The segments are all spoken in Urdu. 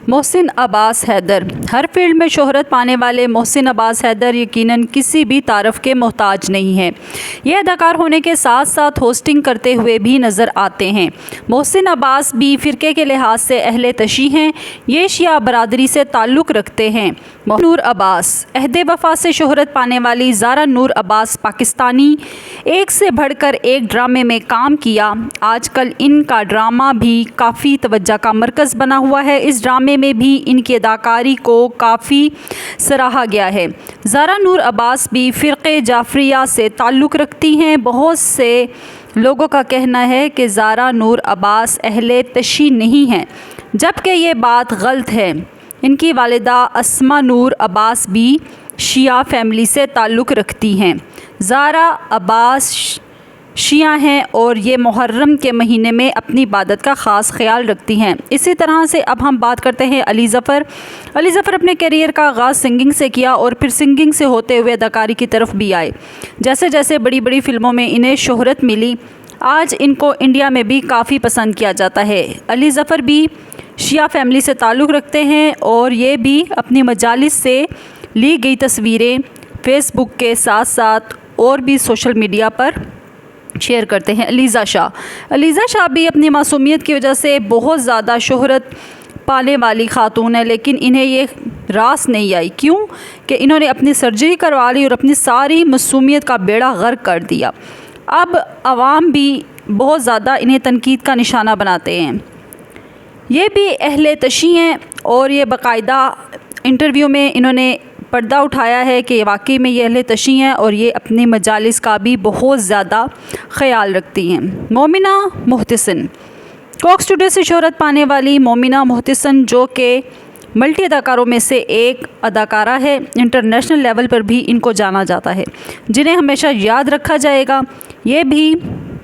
محسن عباس حیدر۔ ہر فیلڈ میں شہرت پانے والے محسن عباس حیدر یقیناً کسی بھی تعارف کے محتاج نہیں ہیں۔ یہ اداکار ہونے کے ساتھ ساتھ ہوسٹنگ کرتے ہوئے بھی نظر آتے ہیں۔ محسن عباس بھی فرقے کے لحاظ سے اہل تشیع ہیں۔ یہ شیعہ برادری سے تعلق رکھتے ہیں۔ نور عباس۔ عہد وفا سے شہرت پانے والی زارا نور عباس پاکستانی ایک سے بڑھ کر ایک ڈرامے میں کام کیا۔ آج کل ان کا ڈرامہ بھی کافی توجہ کا مرکز بنا ہوا ہے۔ اس ڈرامے میں بھی ان کی اداکاری کو کافی سراہا گیا ہے۔ زارا نور عباس بھی فرقہ جعفریہ سے تعلق رکھتی ہیں۔ بہت سے لوگوں کا کہنا ہے کہ زارا نور عباس اہل تشیع نہیں ہیں، جبکہ یہ بات غلط ہے۔ ان کی والدہ اسما نور عباس بھی شیعہ فیملی سے تعلق رکھتی ہیں۔ زارا عباس شیعہ ہیں اور یہ محرم کے مہینے میں اپنی عبادت کا خاص خیال رکھتی ہیں۔ اسی طرح سے اب ہم بات کرتے ہیں علی ظفر۔ علی ظفر اپنے کیریئر کا آغاز سنگنگ سے کیا اور پھر سنگنگ سے ہوتے ہوئے اداکاری کی طرف بھی آئے۔ جیسے جیسے بڑی بڑی فلموں میں انہیں شہرت ملی، آج ان کو انڈیا میں بھی کافی پسند کیا جاتا ہے۔ علی ظفر بھی شیعہ فیملی سے تعلق رکھتے ہیں اور یہ بھی اپنی مجالس سے لی گئی تصویریں فیس بک کے ساتھ ساتھ اور بھی سوشل میڈیا پر شیئر کرتے ہیں۔ علیزہ شاہ۔ علیزہ شاہ بھی اپنی معصومیت کی وجہ سے بہت زیادہ شہرت پانے والی خاتون ہے، لیکن انہیں یہ راس نہیں آئی، کیوں کہ انہوں نے اپنی سرجری کروا لی اور اپنی ساری معصومیت کا بیڑا غرق کر دیا۔ اب عوام بھی بہت زیادہ انہیں تنقید کا نشانہ بناتے ہیں۔ یہ بھی اہل تشیع ہیں اور یہ باقاعدہ انٹرویو میں انہوں نے پردہ اٹھایا ہے کہ واقعی میں یہ اہل تشیع ہیں اور یہ اپنی مجالس کا بھی بہت زیادہ خیال رکھتی ہیں۔ مومنہ محتسن۔ کوک اسٹوڈیو سے شہرت پانے والی مومنہ محتسن، جو کہ ملٹی اداکاروں میں سے ایک اداکارہ ہے، انٹرنیشنل لیول پر بھی ان کو جانا جاتا ہے، جنہیں ہمیشہ یاد رکھا جائے گا۔ یہ بھی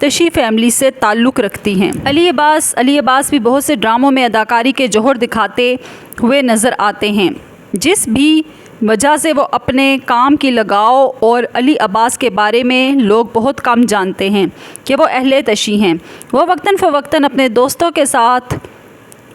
تشیع فیملی سے تعلق رکھتی ہیں۔ علی عباس بھی بہت سے ڈراموں میں اداکاری کے جوہر دکھاتے ہوئے نظر آتے ہیں، جس بھی وجہ سے وہ اپنے کام کی لگاؤ اور علی عباس کے بارے میں لوگ بہت کم جانتے ہیں کہ وہ اہل تشیع ہیں۔ وہ وقتاً فوقتاً اپنے دوستوں کے ساتھ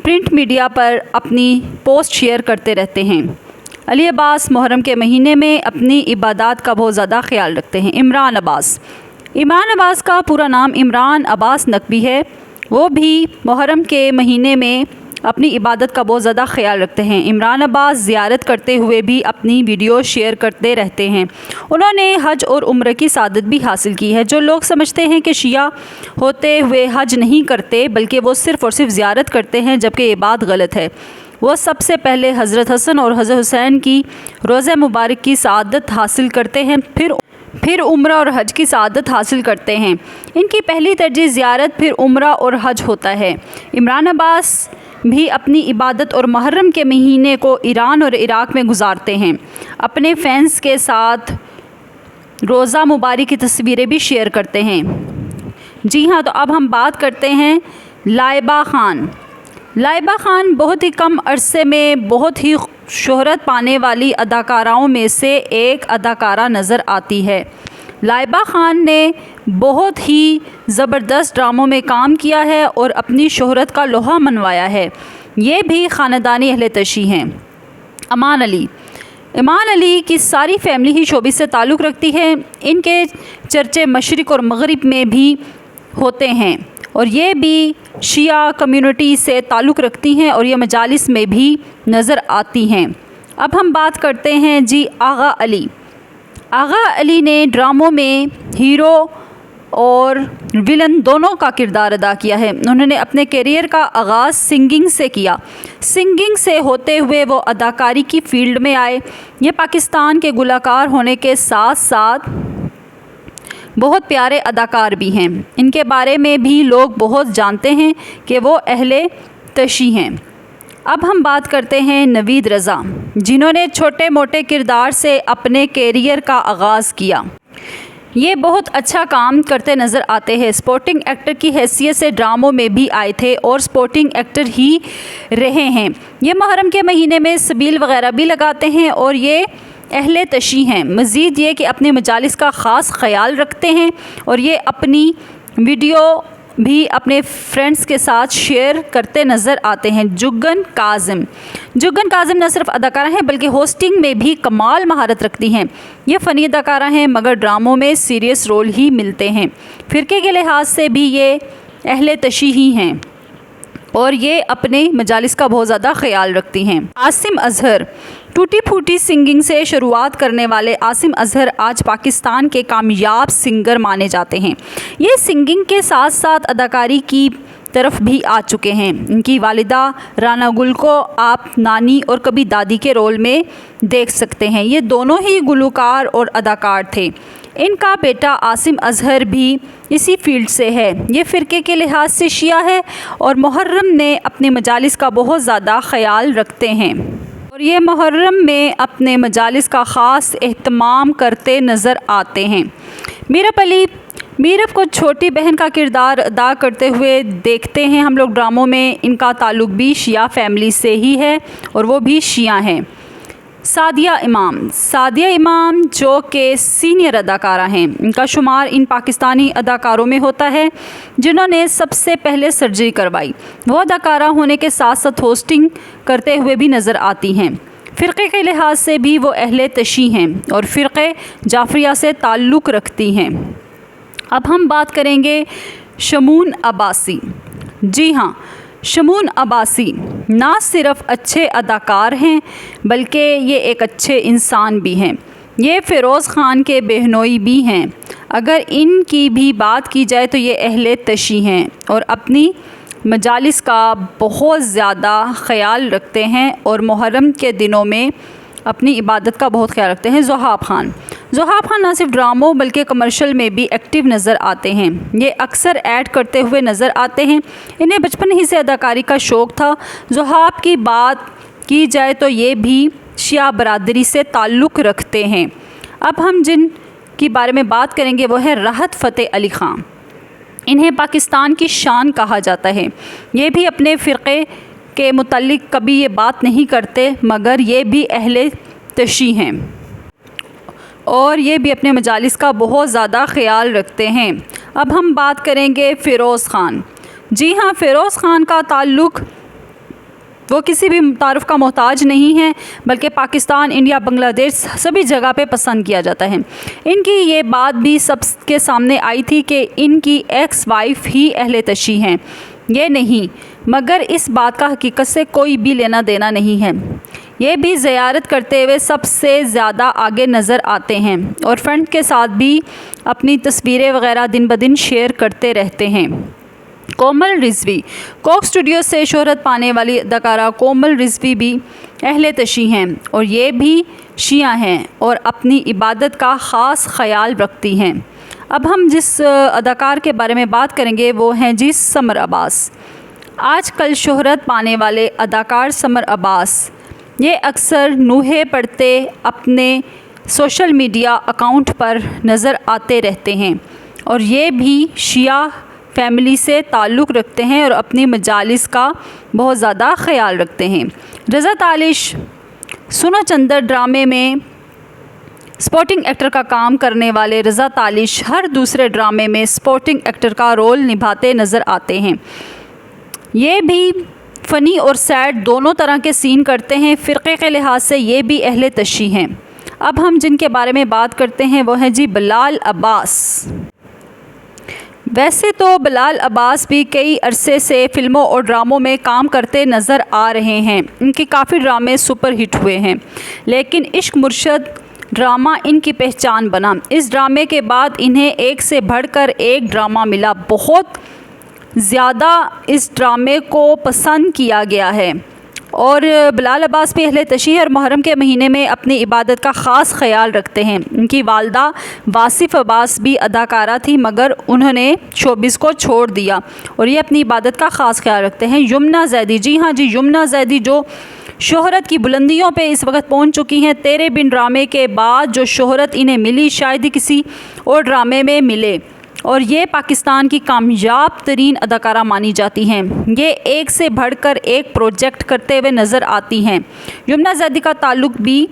پرنٹ میڈیا پر اپنی پوسٹ شیئر کرتے رہتے ہیں۔ علی عباس محرم کے مہینے میں اپنی عبادات کا بہت زیادہ خیال رکھتے ہیں۔ عمران عباس۔ عمران عباس کا پورا نام عمران عباس نقوی ہے۔ وہ بھی محرم کے مہینے میں اپنی عبادت کا بہت زیادہ خیال رکھتے ہیں۔ عمران عباس زیارت کرتے ہوئے بھی اپنی ویڈیو شیئر کرتے رہتے ہیں۔ انہوں نے حج اور عمرہ کی سعادت بھی حاصل کی ہے۔ جو لوگ سمجھتے ہیں کہ شیعہ ہوتے ہوئے حج نہیں کرتے بلکہ وہ صرف اور صرف زیارت کرتے ہیں، جبکہ یہ بات غلط ہے۔ وہ سب سے پہلے حضرت حسن اور حضرت حسین کی روضہ مبارک کی سعادت حاصل کرتے ہیں، پھر عمرہ اور حج کی سعادت حاصل کرتے ہیں۔ ان کی پہلی ترجیح زیارت پھر عمرہ اور حج ہوتا ہے۔ عمران عباس بھی اپنی عبادت اور محرم کے مہینے کو ایران اور عراق میں گزارتے ہیں۔ اپنے فینس کے ساتھ روضہ مبارک کی تصویریں بھی شیئر کرتے ہیں۔ جی ہاں، تو اب ہم بات کرتے ہیں لائبہ خان۔ لائبہ خان بہت ہی کم عرصے میں بہت ہی شہرت پانے والی اداکاراؤں میں سے ایک اداکارہ نظر آتی ہے۔ لائبہ خان نے بہت ہی زبردست ڈراموں میں کام کیا ہے اور اپنی شہرت کا لوہا منوایا ہے۔ یہ بھی خاندانی اہل تشیع ہیں۔ امان علی۔ امان علی کی ساری فیملی ہی شوبز سے تعلق رکھتی ہے۔ ان کے چرچے مشرق اور مغرب میں بھی ہوتے ہیں اور یہ بھی شیعہ کمیونٹی سے تعلق رکھتی ہیں اور یہ مجالس میں بھی نظر آتی ہیں۔ اب ہم بات کرتے ہیں آغا علی۔ آغا علی نے ڈراموں میں ہیرو اور ویلن دونوں کا کردار ادا کیا ہے۔ انہوں نے اپنے کیریئر کا آغاز سنگنگ سے کیا۔ سنگنگ سے ہوتے ہوئے وہ اداکاری کی فیلڈ میں آئے۔ یہ پاکستان کے گلوکار ہونے کے ساتھ ساتھ بہت پیارے اداکار بھی ہیں۔ ان کے بارے میں بھی لوگ بہت جانتے ہیں کہ وہ اہل تشیع ہیں۔ اب ہم بات کرتے ہیں نوید رضا، جنہوں نے چھوٹے موٹے کردار سے اپنے کیریئر کا آغاز کیا۔ یہ بہت اچھا کام کرتے نظر آتے ہیں۔ سپورٹنگ ایکٹر کی حیثیت سے ڈراموں میں بھی آئے تھے اور سپورٹنگ ایکٹر ہی رہے ہیں۔ یہ محرم کے مہینے میں سبیل وغیرہ بھی لگاتے ہیں اور یہ اہل تشیع ہیں۔ مزید یہ کہ اپنے مجالس کا خاص خیال رکھتے ہیں اور یہ اپنی ویڈیو بھی اپنے فرینڈس کے ساتھ شیئر کرتے نظر آتے ہیں۔ جگن کاظم نہ صرف اداکارہ ہیں بلکہ ہوسٹنگ میں بھی کمال مہارت رکھتی ہیں۔ یہ فنی اداکارہ ہیں مگر ڈراموں میں سیریس رول ہی ملتے ہیں۔ فرقے کے لحاظ سے بھی یہ اہل تشیع ہیں اور یہ اپنے مجالس کا بہت زیادہ خیال رکھتی ہیں۔ عاصم اظہر ٹوٹی پھوٹی سنگنگ سے شروعات کرنے والے عاصم اظہر آج پاکستان کے کامیاب سنگر مانے جاتے ہیں۔ یہ سنگنگ کے ساتھ ساتھ اداکاری کی طرف بھی آ چکے ہیں۔ ان کی والدہ رانا گل کو آپ نانی اور کبھی دادی کے رول میں دیکھ سکتے ہیں۔ یہ دونوں ہی گلوکار اور اداکار تھے۔ ان کا بیٹا عاصم اظہر بھی اسی فیلڈ سے ہے۔ یہ فرقے کے لحاظ سے شیعہ ہے اور محرم نے اپنے مجالس کا بہت زیادہ خیال رکھتے ہیں اور یہ محرم میں اپنے مجالس کا خاص اہتمام کرتے نظر آتے ہیں۔ میرب کو چھوٹی بہن کا کردار ادا کرتے ہوئے دیکھتے ہیں ہم لوگ ڈراموں میں۔ ان کا تعلق بھی شیعہ فیملی سے ہی ہے اور وہ بھی شیعہ ہیں۔ سعدیہ امام جو کہ سینئر اداکارہ ہیں، ان کا شمار ان پاکستانی اداکاروں میں ہوتا ہے جنہوں نے سب سے پہلے سرجری کروائی۔ وہ اداکارہ ہونے کے ساتھ ساتھ ہوسٹنگ کرتے ہوئے بھی نظر آتی ہیں۔ فرقے کے لحاظ سے بھی وہ اہل تشیع ہیں اور فرقے جعفریہ سے تعلق رکھتی ہیں۔ اب ہم بات کریں گے شمون عباسی۔ جی ہاں، شمون عباسی نہ صرف اچھے اداکار ہیں بلکہ یہ ایک اچھے انسان بھی ہیں۔ یہ فیروز خان کے بہنوئی بھی ہیں۔ اگر ان کی بھی بات کی جائے تو یہ اہل تشیع ہیں اور اپنی مجالس کا بہت زیادہ خیال رکھتے ہیں اور محرم کے دنوں میں اپنی عبادت کا بہت خیال رکھتے ہیں۔ ذوحاب خان نہ صرف ڈراموں بلکہ کمرشل میں بھی ایکٹیو نظر آتے ہیں۔ یہ اکثر ایڈ کرتے ہوئے نظر آتے ہیں۔ انہیں بچپن ہی سے اداکاری کا شوق تھا۔ ذوحاب کی بات کی جائے تو یہ بھی شیعہ برادری سے تعلق رکھتے ہیں۔ اب ہم جن کے بارے میں بات کریں گے وہ ہے راحت فتح علی خان۔ انہیں پاکستان کی شان کہا جاتا ہے۔ یہ بھی اپنے فرقے کے متعلق کبھی یہ بات نہیں کرتے مگر یہ بھی اہل تشیع ہیں اور یہ بھی اپنے مجالس کا بہت زیادہ خیال رکھتے ہیں۔ اب ہم بات کریں گے فیروز خان۔ جی ہاں، فیروز خان کا تعلق وہ کسی بھی تعارف کا محتاج نہیں ہے بلکہ پاکستان، انڈیا، بنگلہ دیش سبھی جگہ پہ پسند کیا جاتا ہے۔ ان کی یہ بات بھی سب کے سامنے آئی تھی کہ ان کی ایکس وائف ہی اہل تشیع ہیں۔ یہ نہیں مگر اس بات کا حقیقت سے کوئی بھی لینا دینا نہیں ہے۔ یہ بھی زیارت کرتے ہوئے سب سے زیادہ آگے نظر آتے ہیں اور فرینڈ کے ساتھ بھی اپنی تصویریں وغیرہ دن بدن شیئر کرتے رہتے ہیں۔ کومل رضوی کوک اسٹوڈیو سے شہرت پانے والی اداکارہ کومل رضوی بھی اہل تشیع ہیں اور یہ بھی شیعہ ہیں اور اپنی عبادت کا خاص خیال رکھتی ہیں۔ اب ہم جس اداکار کے بارے میں بات کریں گے وہ ہیں جی سمر عباس۔ آج کل شہرت پانے والے اداکار سمر عباس یہ اکثر نوحے پڑھتے اپنے سوشل میڈیا اکاؤنٹ پر نظر آتے رہتے ہیں اور یہ بھی شیعہ فیملی سے تعلق رکھتے ہیں اور اپنی مجالس کا بہت زیادہ خیال رکھتے ہیں۔ رضا تالش سنو چندر ڈرامے میں سپورٹنگ ایکٹر کا کام کرنے والے رضا تالش ہر دوسرے ڈرامے میں سپورٹنگ ایکٹر کا رول نبھاتے نظر آتے ہیں۔ یہ بھی فنی اور سیڈ دونوں طرح کے سین کرتے ہیں۔ فرقے کے لحاظ سے یہ بھی اہل تشیع ہیں۔ اب ہم جن کے بارے میں بات کرتے ہیں وہ ہیں جی بلال عباس۔ ویسے تو بلال عباس بھی کئی عرصے سے فلموں اور ڈراموں میں کام کرتے نظر آ رہے ہیں۔ ان کے کافی ڈرامے سپر ہٹ ہوئے ہیں لیکن عشق مرشد ڈرامہ ان کی پہچان بنا۔ اس ڈرامے کے بعد انہیں ایک سے بڑھ کر ایک ڈرامہ ملا۔ بہت زیادہ اس ڈرامے کو پسند کیا گیا ہے اور بلال عباس بھی اہل تشیع اور محرم کے مہینے میں اپنی عبادت کا خاص خیال رکھتے ہیں۔ ان کی والدہ واصف عباس بھی اداکارہ تھی مگر انہوں نے شوبز کو چھوڑ دیا اور یہ اپنی عبادت کا خاص خیال رکھتے ہیں۔ یمنا زیدی، جی ہاں جی، یمنا زیدی جو شہرت کی بلندیوں پہ اس وقت پہنچ چکی ہیں۔ تیرے بن ڈرامے کے بعد جو شہرت انہیں ملی شاید ہی کسی اور ڈرامے میں ملے اور یہ پاکستان کی کامیاب ترین اداکارہ مانی جاتی ہیں۔ یہ ایک سے بڑھ کر ایک پروجیکٹ کرتے ہوئے نظر آتی ہیں۔ یمنا زیدی کا تعلق بھی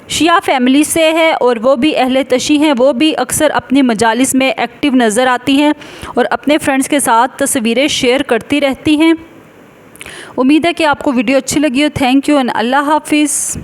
شیعہ فیملی سے ہے اور وہ بھی اہل تشیع ہیں. وہ بھی اکثر اپنی مجالس میں ایکٹیو نظر آتی ہیں اور اپنے فرینڈز کے ساتھ تصویریں شیئر کرتی رہتی ہیں. امید ہے کہ آپ کو ویڈیو اچھی لگی ہو. تھینک یو اینڈ اللہ حافظ.